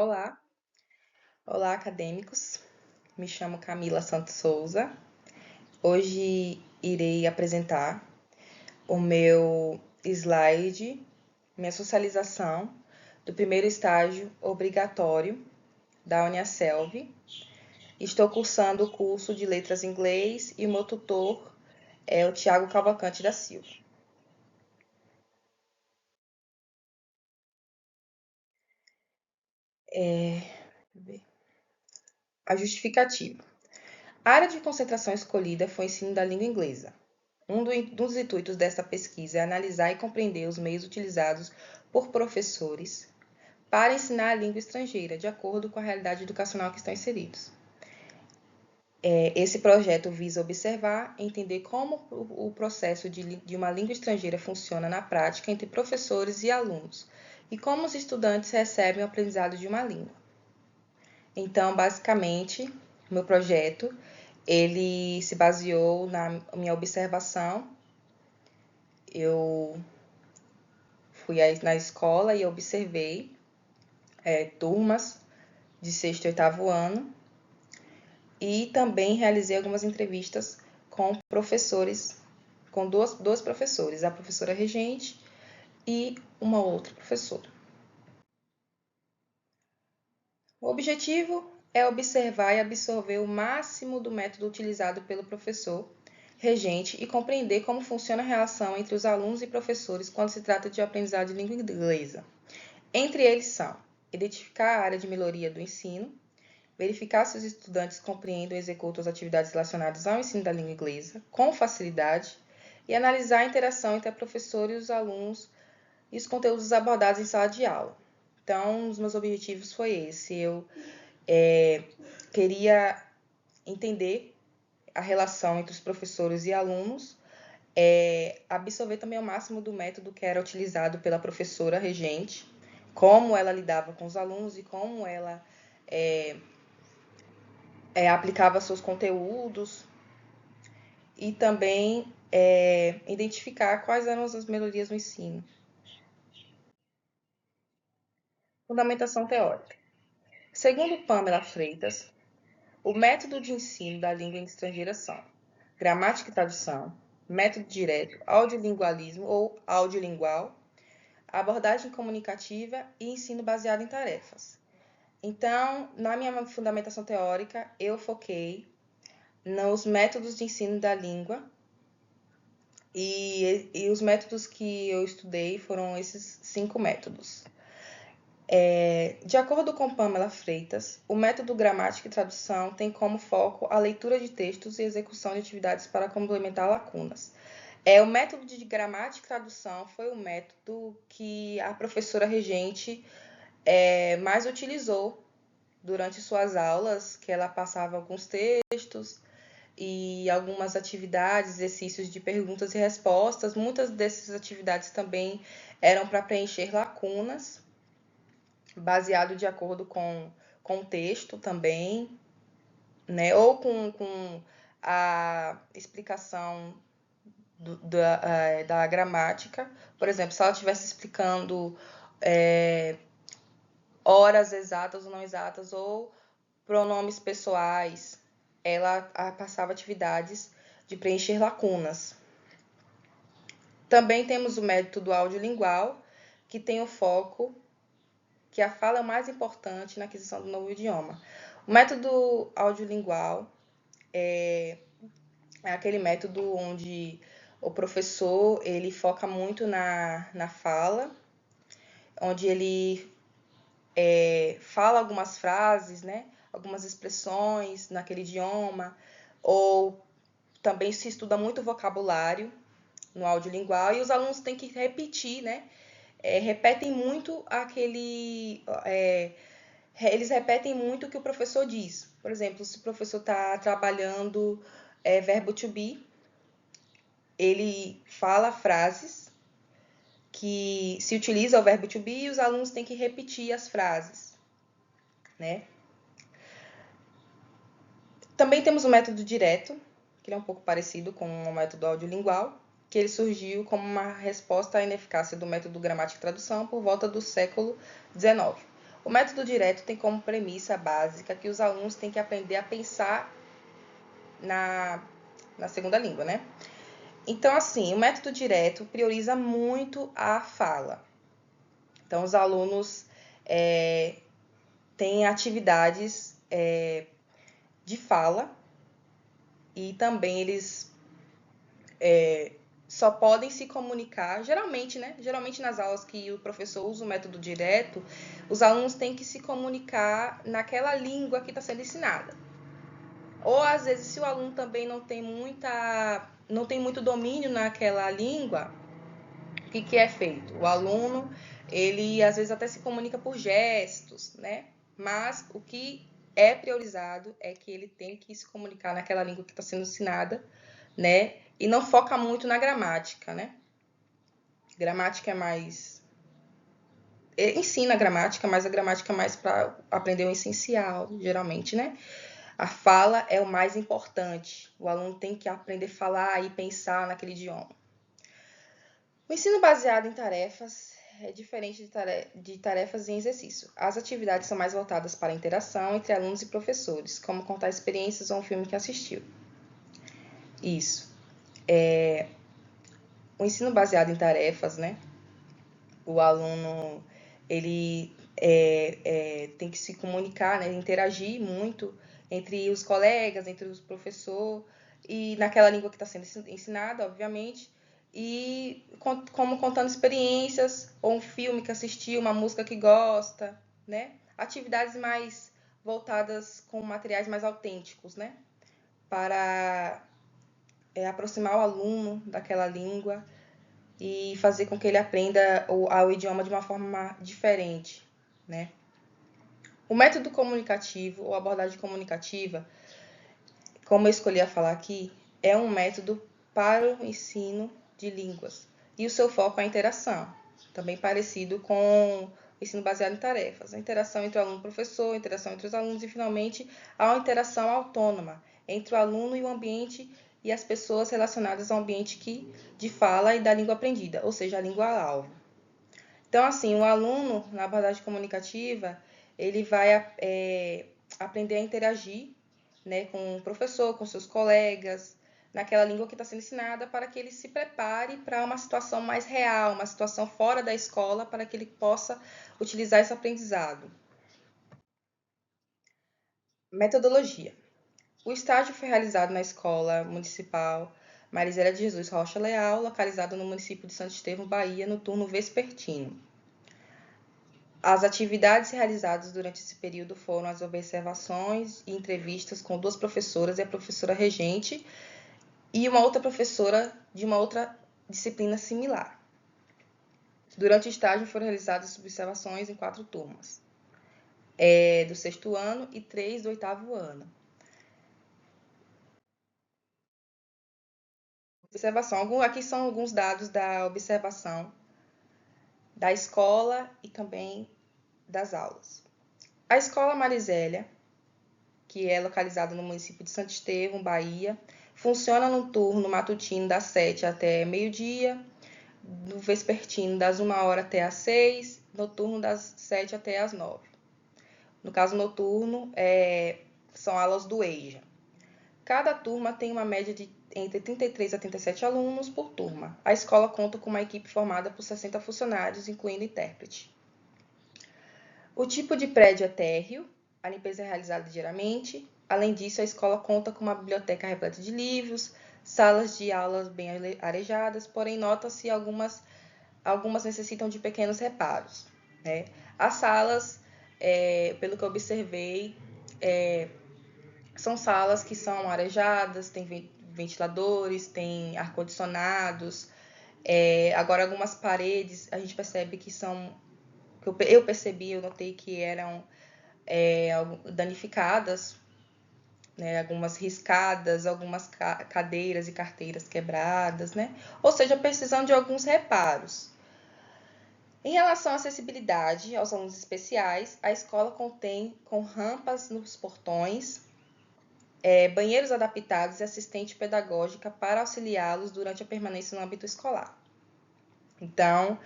Olá, olá acadêmicos, me chamo Camila Santos Souza. Hoje irei apresentar o meu slide, minha socialização do primeiro estágio obrigatório da Uniaselv. Estou cursando o curso de Letras em Inglês e o meu tutor é o Tiago Cavalcante da Silva. A justificativa. A área de concentração escolhida foi o ensino da língua inglesa. Um dos intuitos desta pesquisa é analisar e compreender os meios utilizados por professores para ensinar a língua estrangeira, de acordo com a realidade educacional que estão inseridos. Esse projeto visa observar e entender como o processo de uma língua estrangeira funciona na prática entre professores e alunos, e como os estudantes recebem o aprendizado de uma língua. Então, basicamente, o meu projeto, ele se baseou na minha observação. Eu fui na escola e observei turmas de sexto e oitavo ano e também realizei algumas entrevistas com professores, com dois professores, a professora regente e uma outra professora. O objetivo é observar e absorver o máximo do método utilizado pelo professor regente e compreender como funciona a relação entre os alunos e professores quando se trata de aprendizado de língua inglesa. Entre eles são identificar a área de melhoria do ensino, verificar se os estudantes compreendem ou executam as atividades relacionadas ao ensino da língua inglesa com facilidade e analisar a interação entre a professora e os alunos e os conteúdos abordados em sala de aula. Então, um dos meus objetivos foi esse. Eu queria entender a relação entre os professores e alunos, absorver também o máximo do método que era utilizado pela professora regente, como ela lidava com os alunos e como ela aplicava seus conteúdos e também identificar quais eram as melhorias no ensino. Fundamentação teórica. Segundo Pamela Freitas, o método de ensino da língua estrangeira são gramática e tradução, método direto, audiolingualismo ou audiolingual, abordagem comunicativa e ensino baseado em tarefas. Então, na minha fundamentação teórica, eu foquei nos métodos de ensino da língua e os métodos que eu estudei foram esses 5 métodos. De acordo com Pamela Freitas, o método gramática e tradução tem como foco a leitura de textos e execução de atividades para complementar lacunas. O método de gramática e tradução foi o método que a professora regente mais utilizou durante suas aulas, que ela passava alguns textos e algumas atividades, exercícios de perguntas e respostas. Muitas dessas atividades também eram para preencher lacunas, baseado de acordo com o texto também, né? Ou com a explicação da gramática. Por exemplo, se ela estivesse explicando horas exatas ou não exatas, ou pronomes pessoais, ela passava atividades de preencher lacunas. Também temos o método audiolingual, que tem o foco que a fala é o mais importante na aquisição do novo idioma. O método audiolingual é aquele método onde o professor ele foca muito na fala, onde ele fala algumas frases, né? Algumas expressões naquele idioma, ou também se estuda muito vocabulário no audiolingual e os alunos têm que repetir, né? Repetem muito eles repetem muito o que o professor diz. Por exemplo, se o professor está trabalhando verbo to be, ele fala frases que se utiliza o verbo to be e os alunos têm que repetir as frases, né? Também temos o método direto, que é um pouco parecido com o método audiolingual, que ele surgiu como uma resposta à ineficácia do método gramática e tradução por volta do século XIX. O método direto tem como premissa básica que os alunos têm que aprender a pensar na segunda língua, né? Então, assim, o método direto prioriza muito a fala. Então, os alunos têm atividades de fala e também eles só podem se comunicar, geralmente, né? Geralmente nas aulas que o professor usa o método direto, os alunos têm que se comunicar naquela língua que está sendo ensinada. Ou às vezes, se o aluno também não tem muito domínio naquela língua, o que é feito? O aluno, ele às vezes até se comunica por gestos, né? Mas o que é priorizado é que ele tem que se comunicar naquela língua que está sendo ensinada, né? E não foca muito na gramática, né? Gramática é mais... ensina a gramática, mas a gramática é mais para aprender o essencial, geralmente, né? A fala é o mais importante. O aluno tem que aprender a falar e pensar naquele idioma. O ensino baseado em tarefas é diferente de tarefas em exercício. As atividades são mais voltadas para a interação entre alunos e professores, como contar experiências ou um filme que assistiu. Isso. O ensino baseado em tarefas, né? O aluno ele tem que se comunicar, né? Interagir muito entre os colegas, entre os professores e naquela língua que está sendo ensinada, obviamente, e como contando experiências, ou um filme que assistiu, uma música que gosta, né? Atividades mais voltadas com materiais mais autênticos, né? Para aproximar o aluno daquela língua e fazer com que ele aprenda o idioma de uma forma diferente, né? O método comunicativo ou abordagem comunicativa, como eu escolhi a falar aqui, é um método para o ensino de línguas. E o seu foco é a interação, também parecido com o ensino baseado em tarefas. A interação entre o aluno e o professor, a interação entre os alunos e, finalmente, a interação autônoma entre o aluno e o ambiente e as pessoas relacionadas ao ambiente de fala e da língua aprendida, ou seja, a língua-alvo. Então, assim, o aluno, na abordagem comunicativa, ele vai aprender a interagir, né, com o professor, com seus colegas, naquela língua que está sendo ensinada, para que ele se prepare para uma situação mais real, uma situação fora da escola, para que ele possa utilizar esse aprendizado. Metodologia. O estágio foi realizado na Escola Municipal Marizélia de Jesus Rocha Leal, localizada no município de Santo Estevão, Bahia, no turno vespertino. As atividades realizadas durante esse período foram as observações e entrevistas com 2 professoras e a professora regente e uma outra professora de uma outra disciplina similar. Durante o estágio foram realizadas observações em 4 turmas, do 6º ano e 3 do 8º ano. Observação. Aqui são alguns dados da observação da escola e também das aulas. A Escola Marizélia, que é localizada no município de Santo Estevão, Bahia, funciona no turno matutino das 7 até meio-dia, no vespertino das 1h até às 6, noturno das 7 até às 9. No caso noturno, são aulas do EJA. Cada turma tem uma média de entre 33 a 37 alunos por turma. A escola conta com uma equipe formada por 60 funcionários, incluindo intérprete. O tipo de prédio é térreo, a limpeza é realizada diariamente. Além disso, a escola conta com uma biblioteca repleta de livros, salas de aulas bem arejadas, porém nota-se algumas necessitam de pequenos reparos, né? As salas, pelo que eu observei, são salas que são arejadas, tem ventiladores, tem ar-condicionados. Agora, algumas paredes, a gente percebe que são... eu notei que eram danificadas, né? Algumas riscadas, algumas cadeiras e carteiras quebradas, né? Ou seja, precisando de alguns reparos. Em relação à acessibilidade aos alunos especiais, a escola contém com rampas nos portões, banheiros adaptados e assistente pedagógica para auxiliá-los durante a permanência no âmbito escolar. Então,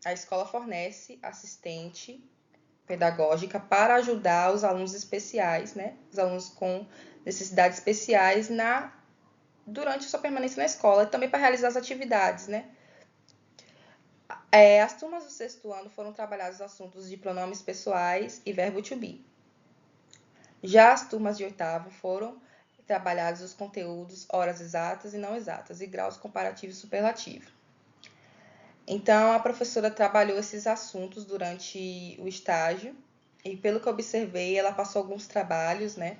a escola fornece assistente pedagógica para ajudar os alunos especiais, né? Os alunos com necessidades especiais durante a sua permanência na escola e também para realizar as atividades, né? As turmas do sexto ano foram trabalhados assuntos de pronomes pessoais e verbo to be. Já as turmas de oitavo foram trabalhados os conteúdos, horas exatas e não exatas, e graus comparativo e superlativo. Então, a professora trabalhou esses assuntos durante o estágio, e pelo que eu observei, ela passou alguns trabalhos, né?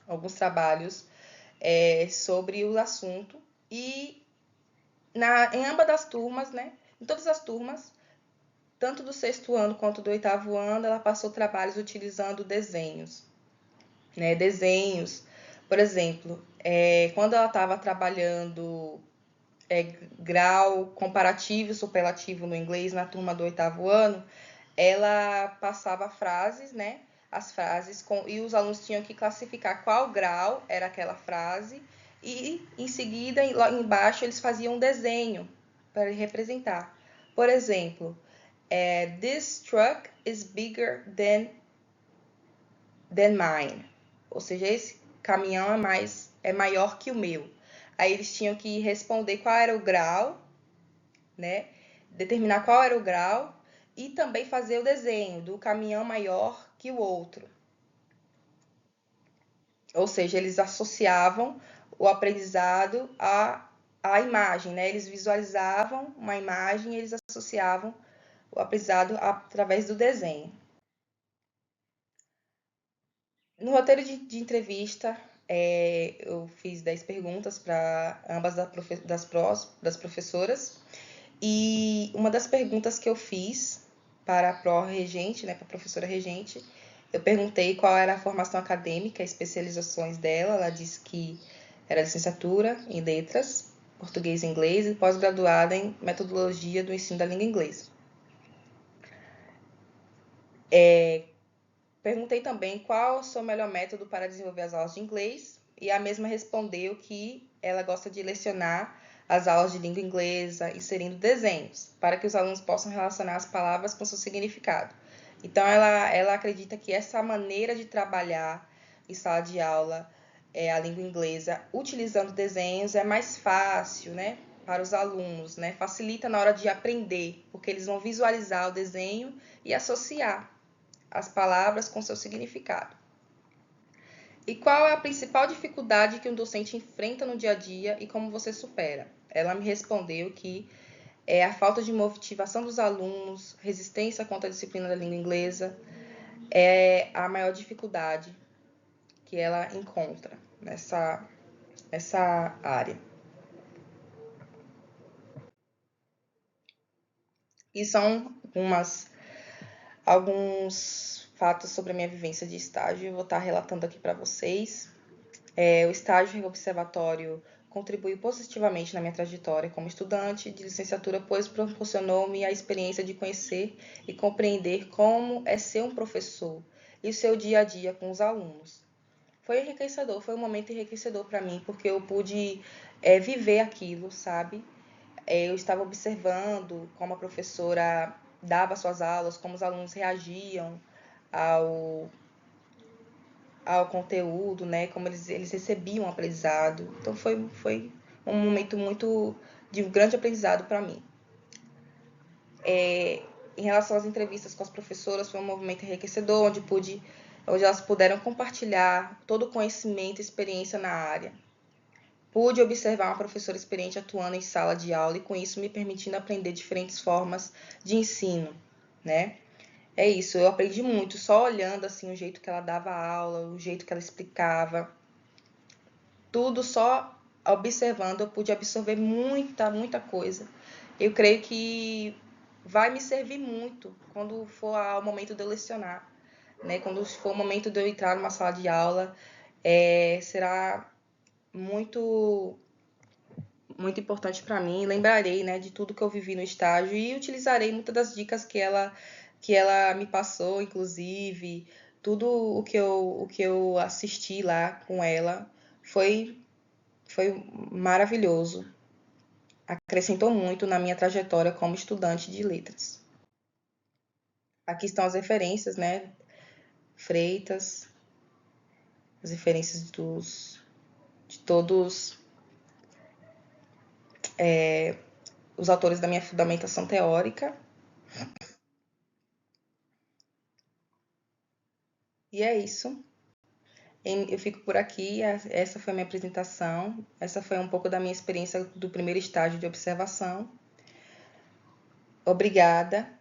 Alguns trabalhos sobre o assunto, e em ambas das turmas, né? Em todas as turmas, tanto do sexto ano quanto do oitavo ano, ela passou trabalhos utilizando desenhos, né? Desenhos, por exemplo, quando ela estava trabalhando grau comparativo e superlativo no inglês na turma do oitavo ano, ela passava frases, né? As frases e os alunos tinham que classificar qual grau era aquela frase e em seguida, lá embaixo, eles faziam um desenho para representar. Por exemplo, this truck is bigger than mine. Ou seja, esse caminhão é maior que o meu. Aí eles tinham que responder qual era o grau, né? Determinar qual era o grau e também fazer o desenho do caminhão maior que o outro. Ou seja, eles associavam o aprendizado à imagem, né? Eles visualizavam uma imagem e eles associavam o aprendizado através do desenho. No roteiro de entrevista, eu fiz 10 perguntas para ambas das professoras. E uma das perguntas que eu fiz para a pró-regente, né, para a professora regente, eu perguntei qual era a formação acadêmica, especializações dela. Ela disse que era licenciatura em letras, português e inglês e pós-graduada em metodologia do ensino da língua inglesa. Perguntei também qual o seu melhor método para desenvolver as aulas de inglês e a mesma respondeu que ela gosta de lecionar as aulas de língua inglesa inserindo desenhos para que os alunos possam relacionar as palavras com seu significado. Então, ela acredita que essa maneira de trabalhar em sala de aula a língua inglesa utilizando desenhos é mais fácil, né, para os alunos, né? Facilita na hora de aprender, porque eles vão visualizar o desenho e associar as palavras com seu significado. E qual é a principal dificuldade que um docente enfrenta no dia a dia e como você supera? Ela me respondeu que é a falta de motivação dos alunos, resistência contra a disciplina da língua inglesa, é a maior dificuldade que ela encontra nessa área. E são alguns fatos sobre a minha vivência de estágio. Eu vou estar relatando aqui para vocês. O estágio em observatório contribuiu positivamente na minha trajetória como estudante de licenciatura, pois proporcionou-me a experiência de conhecer e compreender como é ser um professor e o seu dia a dia com os alunos. Foi enriquecedor, foi um momento enriquecedor para mim, porque eu pude viver aquilo, sabe? Eu estava observando como a professora dava suas aulas, como os alunos reagiam ao conteúdo, né? Como eles recebiam o aprendizado. Então foi um momento muito de um grande aprendizado para mim. Em relação às entrevistas com as professoras, foi um movimento enriquecedor, onde elas puderam compartilhar todo o conhecimento e experiência na área. Pude observar uma professora experiente atuando em sala de aula e com isso me permitindo aprender diferentes formas de ensino, né? É isso, eu aprendi muito só olhando assim o jeito que ela dava aula, o jeito que ela explicava. Tudo só observando eu pude absorver muita coisa. Eu creio que vai me servir muito quando for o momento de eu lecionar, né? Quando for o momento de eu entrar numa sala de aula, será muito importante para mim. Lembrarei, né, de tudo que eu vivi no estágio e utilizarei muitas das dicas que ela me passou, inclusive tudo o que eu assisti lá com ela foi maravilhoso. Acrescentou muito na minha trajetória como estudante de letras. Aqui estão as referências, né? Freitas, as referências de todos os autores da minha fundamentação teórica. E é isso. Eu fico por aqui. Essa foi a minha apresentação. Essa foi um pouco da minha experiência do primeiro estágio de observação. Obrigada.